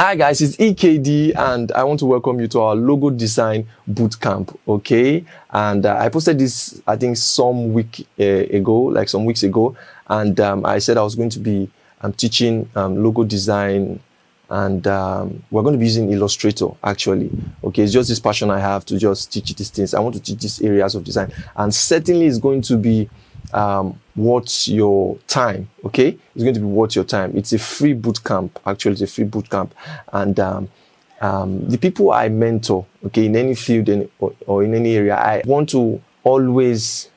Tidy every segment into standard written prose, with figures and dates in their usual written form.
Hi guys, it's EKD and I want to welcome you to our logo design bootcamp. Okay, and I posted this I think some weeks ago, and I said I was going to be teaching logo design, and we're going to be using Illustrator actually. Okay, it's just this passion I have to just teach these things. I want to teach these areas of design, and certainly it's going to be worth your time. Okay, it's going to be worth your time. It's a free boot camp. Actually, it's a free boot camp, and the people I mentor, okay, in any field or in any area, I want to always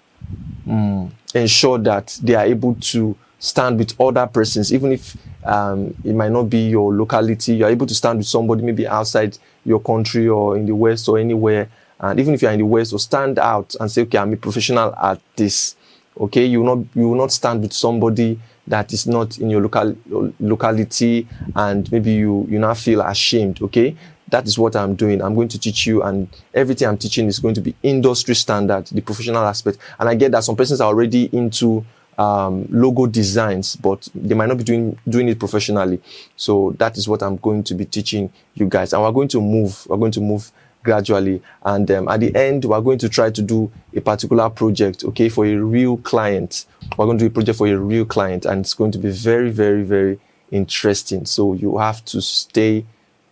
ensure that they are able to stand with other persons, even if it might not be your locality. You're able to stand with somebody maybe outside your country or in the West or anywhere. And even if you're in the West, or stand out and say, okay, I'm a professional at this. Okay, you will not stand with somebody that is not in your locality, and maybe you now feel ashamed. Okay, that is what I'm doing. I'm going to teach you, and everything I'm teaching is going to be industry standard, the professional aspect. And I get that some persons are already into logo designs, but they might not be doing it professionally. So that is what I'm going to be teaching you guys, and we're going to move gradually, and at the end we're going to try to do a particular project, okay, for a real client. We're going to do a project for a real client, and it's going to be very, very, very interesting. So you have to stay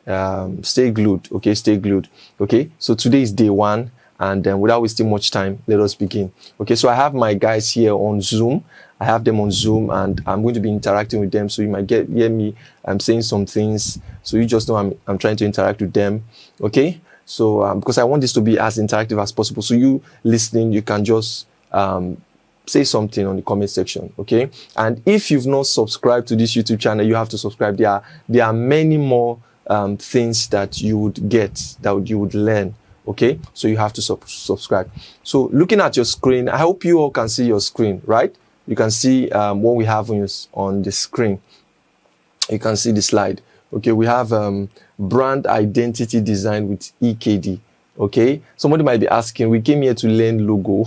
glued. Okay, stay glued. Okay, so today is day one, and without wasting much time, let us begin. Okay, so I have my guys here on Zoom. I have them on Zoom, and I'm going to be interacting with them. So you might hear me saying some things, so you just know I'm trying to interact with them. Okay. So because I want this to be as interactive as possible, so you listening, you can just say something on the comment section, okay? And if you've not subscribed to this YouTube channel, you have to subscribe. There are many more things that you would get, that you would learn, okay? So you have to subscribe. So looking at your screen, I hope you all can see your screen, right? You can see what we have on the screen. You can see the slide. Okay, we have brand identity design with EKD. Okay, somebody might be asking, we came here to learn logo.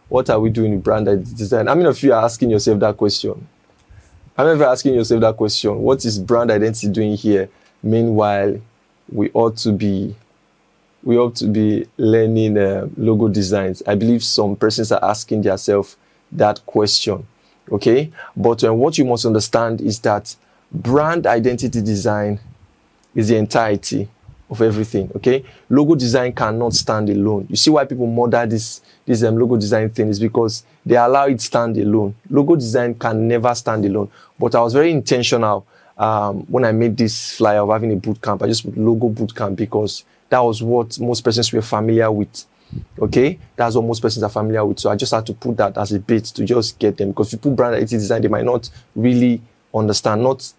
What are we doing with brand identity design? How many of you are asking yourself that question? How many of you are asking yourself that question? What is brand identity doing here? Meanwhile, we ought to be learning logo designs. I believe some persons are asking themselves that question. Okay, but what you must understand is that brand identity design is the entirety of everything. Okay, logo design cannot stand alone. You see why people murder this logo design thing is because they allow it stand alone. Logo design can never stand alone. But I was very intentional when I made this flyer of having a boot camp. I just put logo boot camp because that was what most persons were familiar with. Okay, that's what most persons are familiar with. So I just had to put that as a bait to just get them, because if you put brand identity design, they might not really understand. Not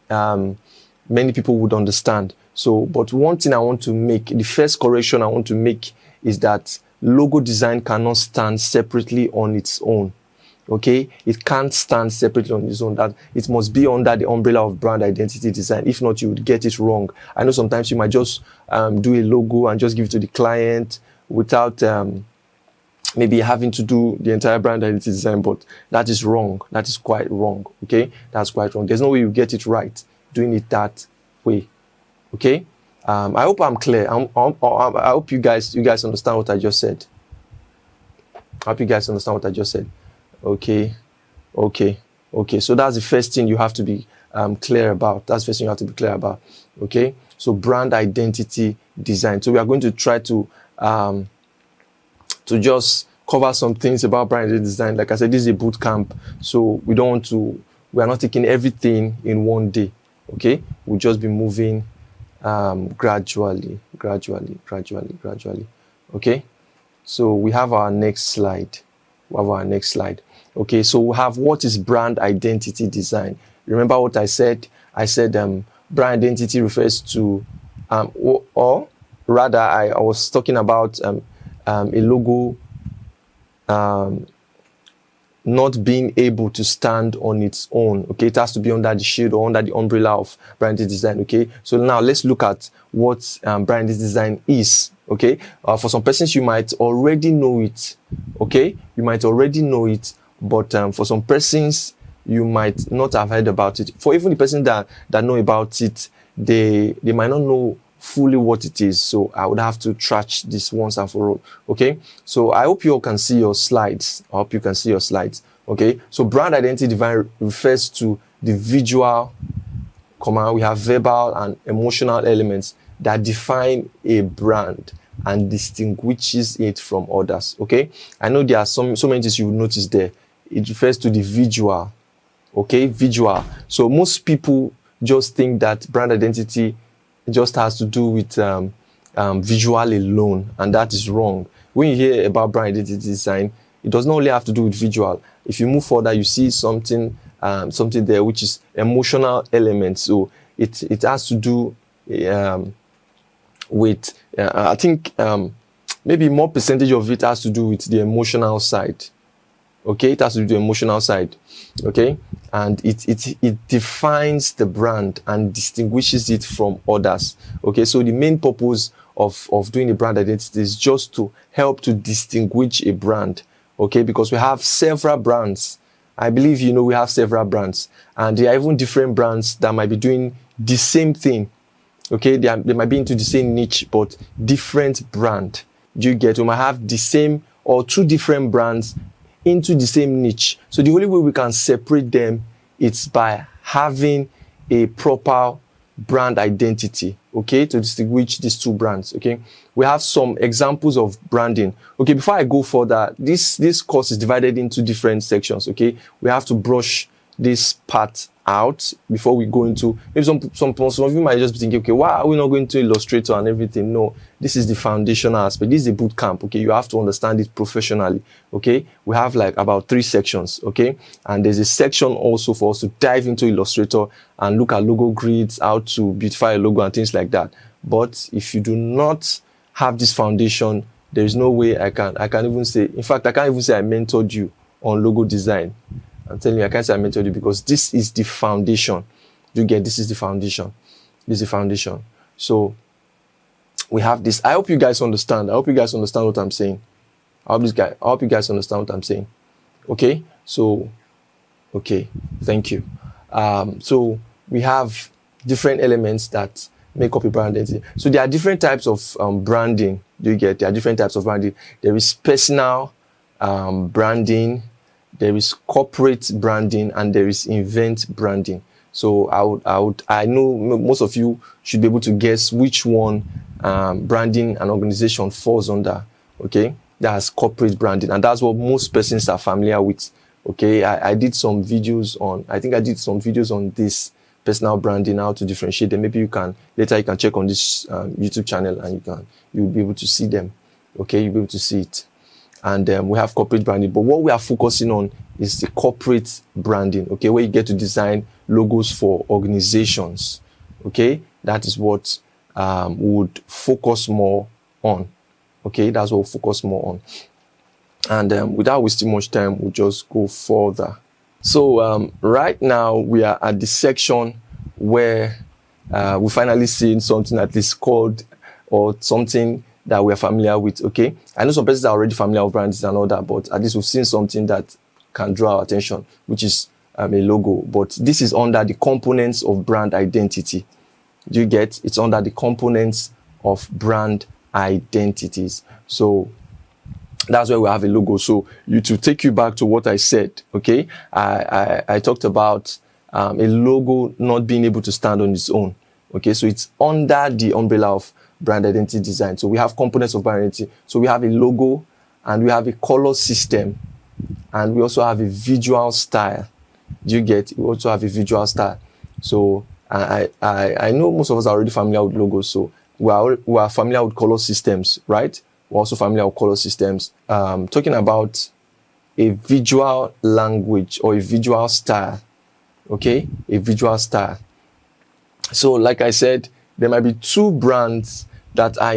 many people would understand. So, but one thing I want to make, the first correction I want to make, is that logo design cannot stand separately on its own. Okay, it can't stand separately on its own. That it must be under the umbrella of brand identity design. If not, you would get it wrong. I know sometimes you might just do a logo and just give it to the client without maybe having to do the entire brand identity design, but that is wrong. That is quite wrong. Okay, that's quite wrong. There's no way you get it right doing it that way. Okay, I hope I'm clear. I hope you guys understand what I just said. I hope you guys understand what I just said. Okay. So that's the first thing you have to be clear about. That's the first thing you have to be clear about. Okay, so brand identity design. So we are going to try to just cover some things about brand identity design. Like I said, this is a boot camp, so we are not taking everything in one day. Okay, we'll just be moving gradually. Okay, so we have our next slide. Okay, so we have what is brand identity design. Remember what I said? I said brand identity refers to or rather I was talking about a logo not being able to stand on its own. Okay, it has to be under the shade or under the umbrella of brand design. Okay, so now let's look at what brand design is. Okay, for some persons you might already know it. Okay, you might already know it, but for some persons you might not have heard about it. For even the person that know about it, they might not know fully what it is. So I would have to trash this once and for all. Okay, so I hope you all can see your slides. I hope you can see your slides. Okay, so brand identity design refers to the visual, we have verbal and emotional elements that define a brand and distinguishes it from others. Okay, I know there are so many things you will notice there. It refers to the visual. Okay, visual. So most people just think that brand identity just has to do with visual alone, and that is wrong. When you hear about brand identity design, it does not only have to do with visual. If you move further, you see something there which is emotional elements. So it has to do with I think maybe more percentage of it has to do with the emotional side. Okay, it has to do with the emotional side. Okay, and it defines the brand and distinguishes it from others. Okay, so the main purpose of doing a brand identity is just to help to distinguish a brand. Okay, because we have several brands. I believe we have several brands, and there are even different brands that might be doing the same thing. Okay, they might be into the same niche, but different brand. Do you get? We might have the same or two different brands into the same niche. So the only way we can separate them is by having a proper brand identity, okay, to distinguish these two brands. Okay, we have some examples of branding. Okay, before I go further, this course is divided into different sections. Okay, we have to brush this part out before we go into, maybe some of you might just be thinking, okay, why are we not going to Illustrator and everything? No, this is the foundational aspect. This is a boot camp. Okay, you have to understand it professionally. Okay, we have like about 3 sections. Okay, and there's a section also for us to dive into Illustrator and look at logo grids, how to beautify a logo and things like that. But if you do not have this foundation, there is no way I can even say, in fact, I can't even say I mentored you on logo design. I'm telling you, I can't say I mentored you, because this is the foundation. You get, this is the foundation. This is the foundation. So we have this. I hope you guys understand. I hope you guys understand what I'm saying. I hope you guys understand what I'm saying. Okay? So, okay. Thank you. So we have different elements that make up a brand identity. So there are different types of branding. Do you get? There are different types of branding. There is personal branding. There is corporate branding, and there is event branding. So I know most of you should be able to guess which one branding an organization falls under. Okay, that's corporate branding, and that's what most persons are familiar with. Okay, I did some videos on. I think I did some videos on this personal branding, how to differentiate them. Maybe you can check on this YouTube channel, and you'll be able to see them. Okay, you'll be able to see it. And we have corporate branding, but what we are focusing on is the corporate branding, okay, where you get to design logos for organizations. Okay, that is what we would focus more on. Okay, that's what we'll focus more on. And without wasting much time, we'll just go further. So right now we are at the section where we finally seen something at least called, or something that we are familiar with. Okay, I know some persons are already familiar with brands and all that, but at least we've seen something that can draw our attention, which is a logo. But this is under the components of brand identity. Do you get? It's under the components of brand identities. So that's where we have a logo. So to take you back to what I said, okay, I talked about a logo not being able to stand on its own. Okay, so it's under the umbrella of brand identity design. So we have components of brand identity. So we have a logo, and we have a color system, and we also have a visual style. Do you get? We also have a visual style. So I know most of us are already familiar with logos. So we are familiar with color systems, right? We're also familiar with color systems. Talking about a visual language or a visual style. Okay, a visual style. So like I said, there might be 2 brands that are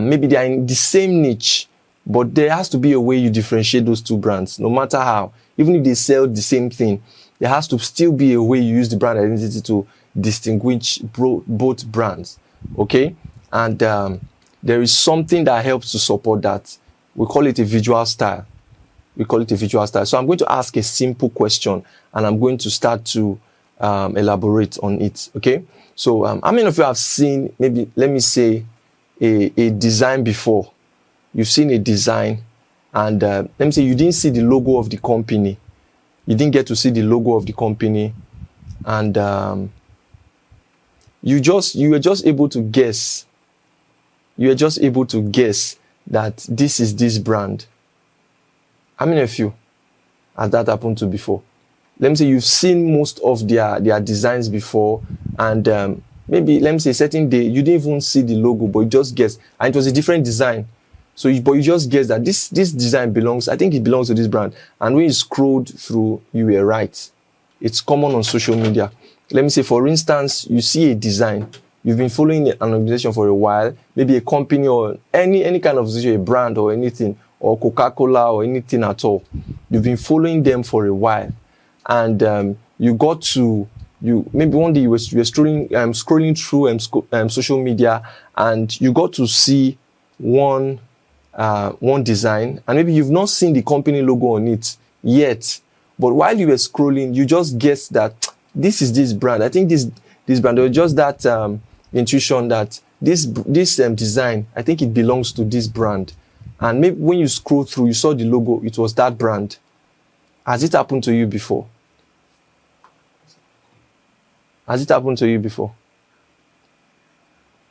maybe they are in the same niche, but there has to be a way you differentiate those 2 brands, no matter how. Even if they sell the same thing, there has to still be a way you use the brand identity to distinguish both brands. Okay, and there is something that helps to support that. We call it a visual style. So I'm going to ask a simple question, and I'm going to start to elaborate on it. Okay, so how many of you have seen, maybe let me say, a design before? You've seen a design, and let me say you didn't see the logo of the company. You didn't get to see the logo of the company, and you were just able to guess. You were just able to guess that this is this brand. How many of you has that happened to before? Let me say you've seen most of their designs before, and maybe let me say a certain day you didn't even see the logo, but you just guessed, and it was a different design. So, but you just guessed that this design belongs. I think it belongs to this brand. And when you scrolled through, you were right. It's common on social media. Let me say, for instance, you see a design. You've been following an organization for a while, maybe a company or any kind of organization, a brand or anything, or Coca-Cola or anything at all. You've been following them for a while, and you got to maybe one day you were scrolling through social media, and you got to see one design, and maybe you've not seen the company logo on it yet, but while you were scrolling, you just guessed that this is this brand. I think this brand. There was just that intuition that this design, I think it belongs to this brand. And maybe when you scroll through, you saw the logo, it was that brand. Has it happened to you before? Has it happened to you before?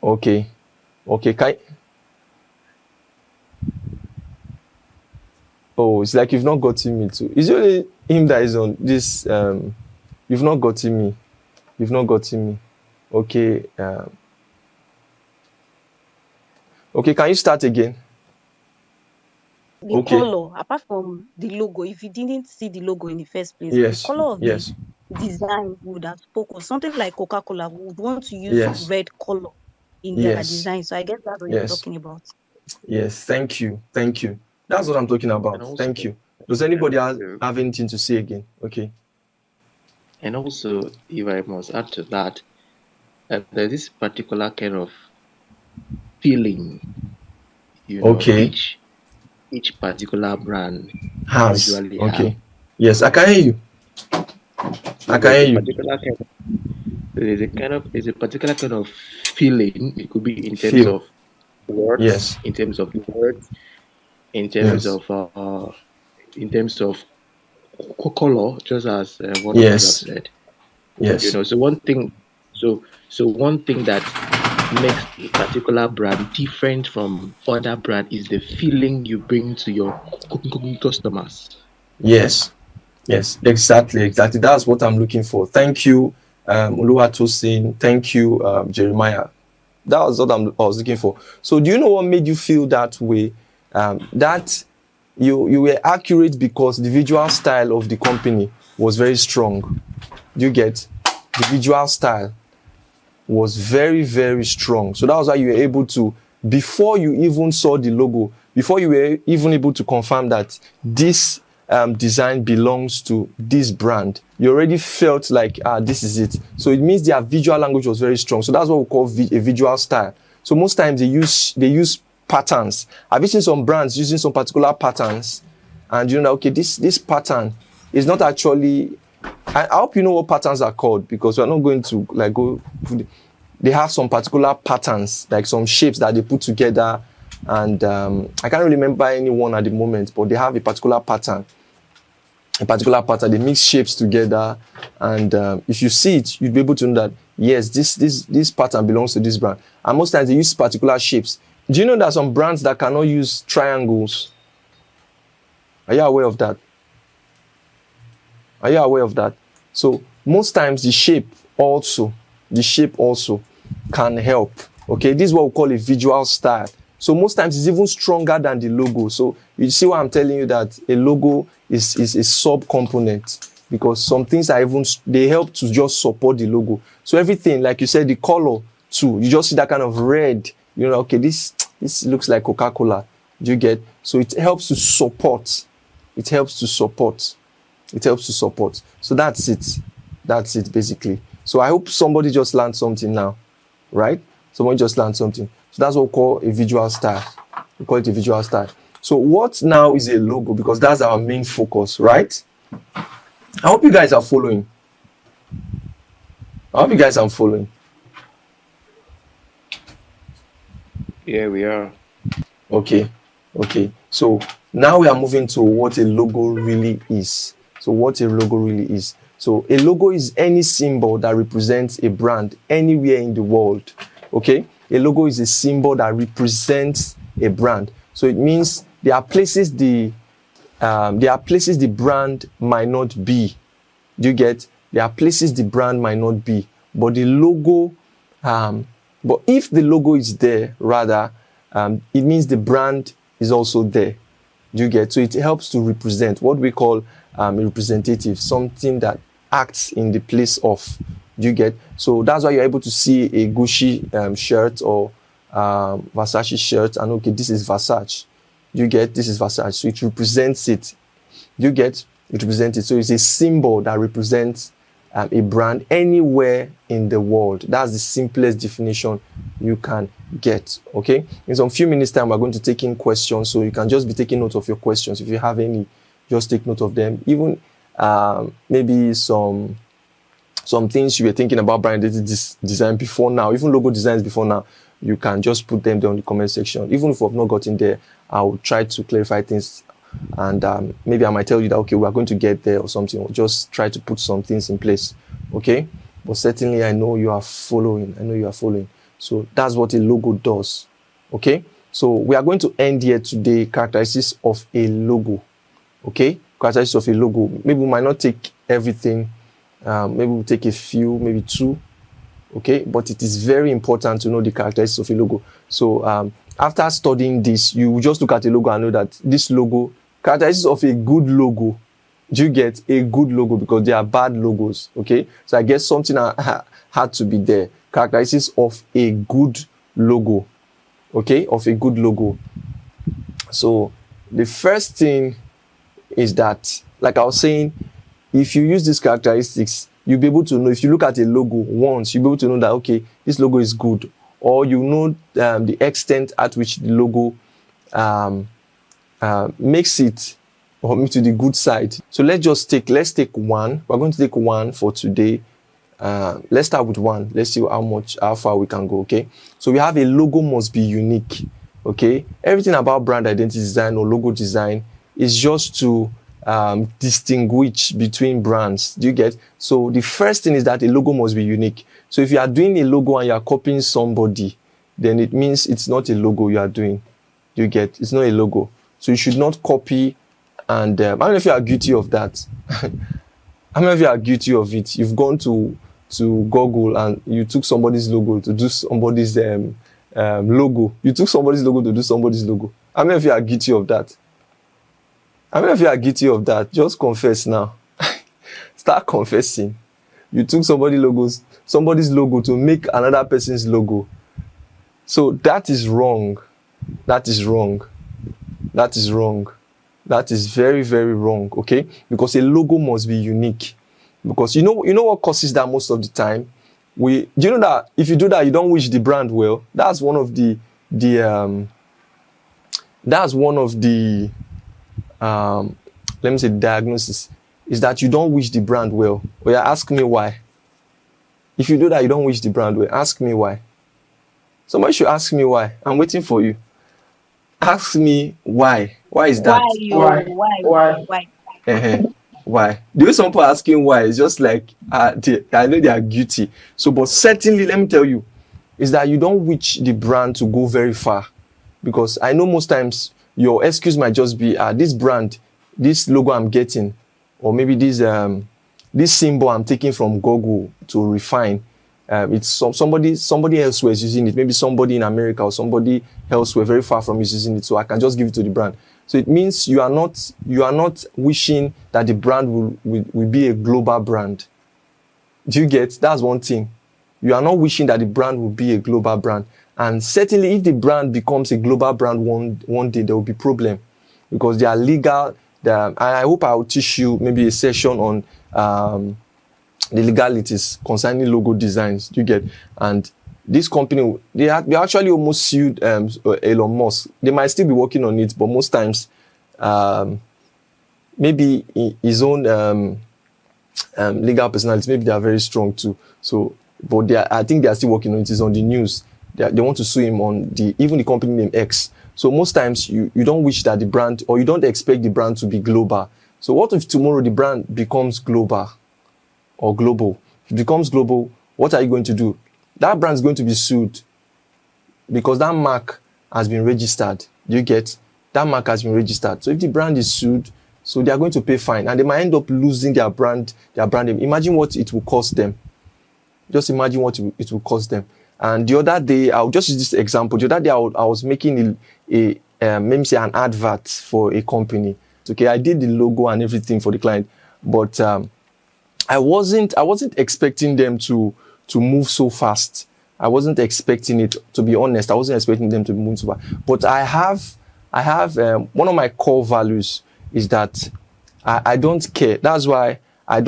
Okay. Oh, it's like you've not gotten me too. It's only him that is on this. You've not gotten me. You've not gotten me. Okay. Okay, can you start again? The color, apart from the logo, if you didn't see the logo in the first place, yes, the color of yes, the design would have spoken. Something like Coca-Cola would want to use red color in their design. So I guess that's what you're talking about. Yes, thank you. That's what I'm talking about. Also, thank you. Does anybody have anything to say again? Okay. And also, if I must add to that, there's this particular kind of feeling, each particular brand has. usually Okay. have. Yes, I can hear you. There's a particular kind of feeling. It could be in terms of words. Yes. In terms of words. In terms of color, just as what you have said. Yes. So one thing that makes a particular brand different from other brand is the feeling you bring to your customers. Yes, exactly. That's what I'm looking for. Thank you, Oluwatosin. Thank you, Jeremiah. That was what I was looking for. So, do you know what made you feel that way? That you were accurate because the visual style of the company was very strong. Do you get? The visual style was very, very strong. So that was why you were able to, before you even saw the logo, before you were even able to confirm that this design belongs to this brand, you already felt like, this is it. So it means their visual language was very strong. So that's what we call a visual style. So most times they use patterns. I've seen some brands using some particular patterns, and you know, okay, this pattern is not actually. I hope you know what patterns are called, because we're not going to like go. They have some particular patterns, like some shapes that they put together, and I can't really remember any one at the moment, but they have a particular pattern. They mix shapes together, and if you see it, you'll be able to know that yes, this pattern belongs to this brand. And most times they use particular shapes. Do you know there are some brands that cannot use triangles? Are you aware of that? So most times the shape also can help. Okay, this is what we call a visual style. So most times it's even stronger than the logo. So you see why I'm telling you that a logo is a sub-component, because some things are they help to just support the logo. So everything, like you said, the color too, you just see that kind of red, you know, okay, this looks like Coca-Cola. Do you get? So it helps to support. So that's it basically. So I hope somebody just learned something now, right? Someone just learned something. So that's what we call a visual style. We call it a visual style. So what now is a logo? Because that's our main focus, right? I hope you guys are following. I hope you guys are following. Yeah, we are. Okay. So now we are moving to what a logo really is. So what a logo really is. So a logo is any symbol that represents a brand anywhere in the world. Okay. A logo is a symbol that represents a brand. So it means there are places the brand might not be. Do you get? There are places the brand might not be, but the logo, but if the logo is there, rather, it means the brand is also there. Do you get? So it helps to represent what we call a representative, something that acts in the place of. Do you get? So that's why you're able to see a Gucci shirt or Versace shirt, and okay, this is Versace. You get? This is Versace. So it represents it. You get? It represents it. So it's a symbol that represents a brand anywhere in the world. That's the simplest definition you can get. Okay. In some few minutes time, we're going to take in questions. So you can just be taking note of your questions. If you have any, just take note of them. Even maybe some things you were thinking about brand design before now, even logo designs before now, you can just put them there in the comment section. Even if I've not gotten there, I'll try to clarify things, and maybe I might tell you that, okay, we are going to get there or something, or just try to put some things in place. Okay. But certainly I know you are following. So that's what a logo does. Okay. So we are going to end here today. Characteristics of a logo. Okay. Characteristics of a logo. Maybe we might not take everything. Maybe we'll take a few, maybe two. Okay. But it is very important to know the characteristics of a logo. So after studying this, you just look at a logo and know that this logo, characteristics of a good logo. Do you get? A good logo? Because there are bad logos. Okay. So I guess something had to be there. Characteristics of a good logo. Okay. Of a good logo. So the first thing is that, like I was saying, if you use these characteristics, you'll be able to know. If you look at a logo once, you'll be able to know that, okay, this logo is good, or you know the extent at which the logo makes it or to the good side. So let's take one. We're going to take one for today. Let's start with one. Let's see how far we can go. Okay. So we have a logo must be unique. Okay. Everything about brand identity design or logo design is just to distinguish between brands. Do you get? So the first thing is that a logo must be unique. So if you are doing a logo and you are copying somebody, then it means it's not a logo you are doing. Do you get? It's not a logo. So you should not copy. And I don't know if you are guilty of that. I don't know if you are guilty of it. You've gone to Google and you took somebody's logo to do somebody's logo. You took somebody's logo to do somebody's logo. I don't know if you are guilty of that. I don't know if you are guilty of that. Just confess now. Start confessing. You took somebody's logo to make another person's logo. So that is wrong. That is wrong. That is wrong. That is very, very wrong. Okay, because a logo must be unique. Because you know what causes that most of the time. Do you know that if you do that, you don't wish the brand well. That's one of the let me say diagnosis is that you don't wish the brand well. Or yeah, ask me why. If you do that, you don't wish the brand well. Ask me why. Somebody should ask me why. I'm waiting for you. Ask me why. Why is that? Why? Why? The way some people are asking why is just like I know they are guilty. So, but certainly, let me tell you, is that you don't wish the brand to go very far, because I know most times your excuse might just be this brand, this logo I'm getting, or maybe this symbol I'm taking from Google to refine. It's somebody elsewhere is using it. Maybe somebody in America or somebody elsewhere very far from is using it. So I can just give it to the brand. So it means you are not wishing that the brand will be a global brand. Do you get? That's one thing. You are not wishing that the brand will be a global brand. And certainly if the brand becomes a global brand one day, there will be problem, because they are legal. I hope I will teach you maybe a session on the legalities concerning logo designs. You get? And this company, they actually almost sued Elon Musk. They might still be working on it, but most times, maybe his own legal personality, maybe they are very strong too. So but I think they are still working on it. It's on the news. They want to sue him on even the company name X. So most times you don't wish that the brand, or you don't expect the brand to be global. So what if tomorrow the brand becomes global or global? If it becomes global, what are you going to do? That brand is going to be sued because that mark has been registered. You get? That mark has been registered. So if the brand is sued, so they are going to pay fine, and they might end up losing their brand name. Imagine what it will cost them. Just imagine what it will cost them. And the other day, I'll just use this example. The other day, I was making maybe say an advert for a company. Okay, I did the logo and everything for the client, but I wasn't expecting them to move so fast. I wasn't expecting it, to be honest. I wasn't expecting them to move so fast. But I have one of my core values is that I don't care. That's why I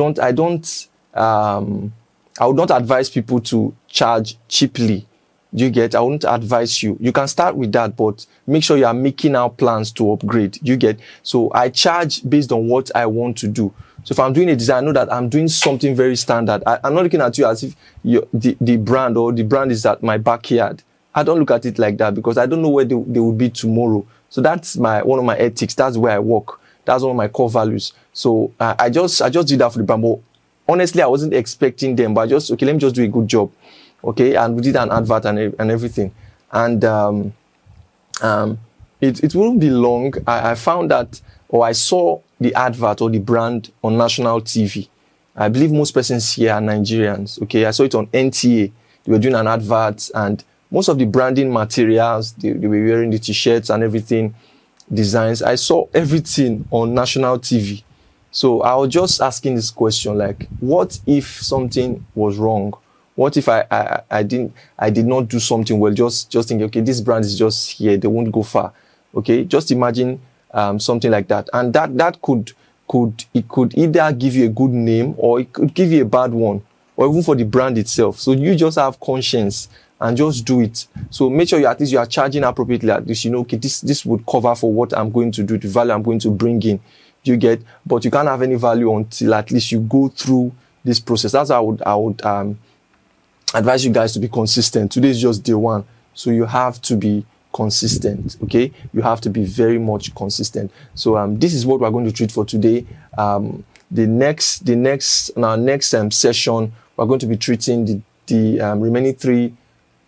would not advise people to charge cheaply. Do you get? I wouldn't advise you. You can start with that, but make sure you are making out plans to upgrade. Do you get? So I charge based on what I want to do. So if I'm doing a design, I know that I'm doing something very standard. I'm not looking at you as if the brand is at my backyard. I don't look at it like that because I don't know where they will be tomorrow. So that's one of my ethics. That's where I work. That's one of my core values. So I just did that for the brand. But honestly, I wasn't expecting them, but let me just do a good job. Okay, and we did an advert and everything. And it wouldn't be long. I found that, or I saw the advert or the brand on national TV. I believe most persons here are Nigerians. Okay, I saw it on NTA. They were doing an advert, and most of the branding materials, they were wearing the t-shirts and everything, designs. I saw everything on national TV. So I was just asking this question, like, what if something was wrong? What if I did not do something well? Just thinking, okay, this brand is just here, they won't go far. Okay, just imagine something like that, and that could either give you a good name or it could give you a bad one, or even for the brand itself. So you just have conscience and just do it. So make sure at least you are charging appropriately. At least you know, okay, this would cover for what I'm going to do, the value I'm going to bring in. Do you get? But you can't have any value until at least you go through this process. That's how I would advise you guys to be consistent. Today is just day one, so you have to be consistent. Okay, you have to be very much consistent. So this is what we're going to treat for today. In our next session, we're going to be treating the remaining three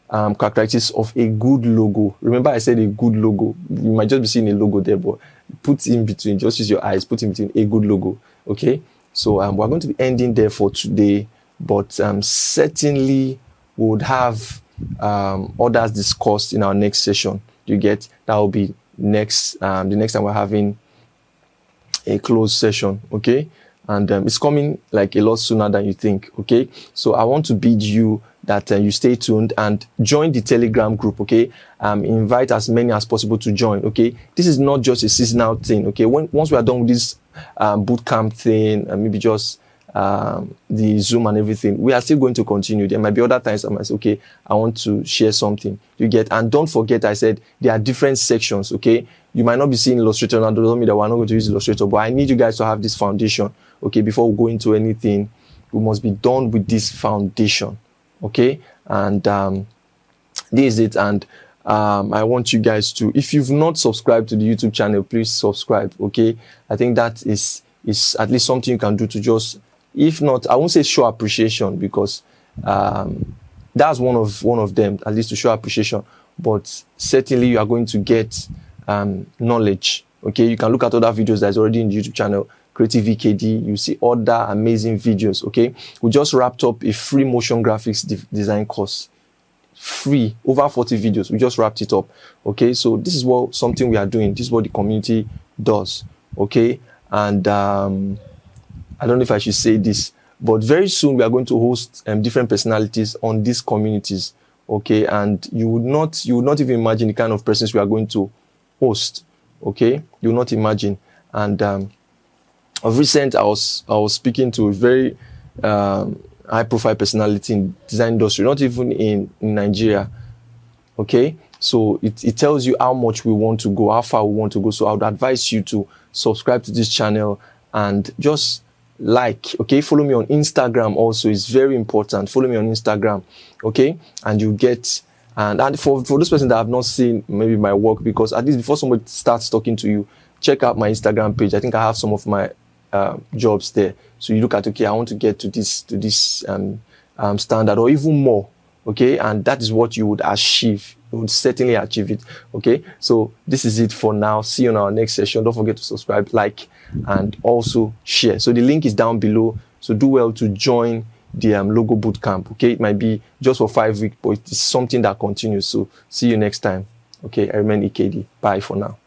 characteristics of a good logo. Remember, I said a good logo. You might just be seeing a logo there, but put in between, just use your eyes, put in between a good logo. Okay, so we're going to be ending there for today, but certainly we would have others discussed in our next session. You get? That will be next the next time we're having a closed session. Okay, and it's coming like a lot sooner than you think. Okay, so I want to bid you that you stay tuned and join the Telegram group. Okay, invite as many as possible to join. Okay, this is not just a seasonal thing. Okay, once we are done with this bootcamp thing, and maybe just the Zoom and everything, we are still going to continue. There might be other times I might say, okay, I want to share something. You get? And don't forget, I said there are different sections. Okay, you might not be seeing Illustrator now. Doesn't mean that we're not going to use Illustrator, but I need you guys to have this foundation. Okay, before we go into anything, we must be done with this foundation. Okay, and this is it. And I want you guys to, if you've not subscribed to the YouTube channel, please subscribe. Okay, I think that is at least something you can do to just, if not, I won't say show appreciation, because that's one of them, at least to show appreciation. But certainly you are going to get knowledge. Okay, you can look at other videos that's already in the YouTube channel, Creative VKD. You see other amazing videos. Okay, we just wrapped up a free motion graphics design course. Free, over 40 videos. We just wrapped it up. Okay, so this is something we are doing. This is what the community does. Okay, and I don't know if I should say this, but very soon we are going to host different personalities on these communities. Okay, and you would not even imagine the kind of persons we are going to host. Okay, you will not imagine. And of recent, I was speaking to a very high-profile personality in design industry, not even in Nigeria. Okay, so it tells you how much we want to go, how far we want to go. So I would advise you to subscribe to this channel and just like, okay? Follow me on Instagram also. It's very important. Follow me on Instagram, okay? And you get, and for those persons that have not seen maybe my work, because at least before somebody starts talking to you, check out my Instagram page. I think I have some of my jobs there. So you look at, okay, I want to get to this standard or even more, okay? And that is what you would achieve. You would certainly achieve it, okay? So this is it for now. See you in our next session. Don't forget to subscribe, like, and also share. So the link is down below. So do well to join the Logo Bootcamp, okay? It might be just for 5 weeks, but it is something that continues. So see you next time, okay? I remain EKD. Bye for now.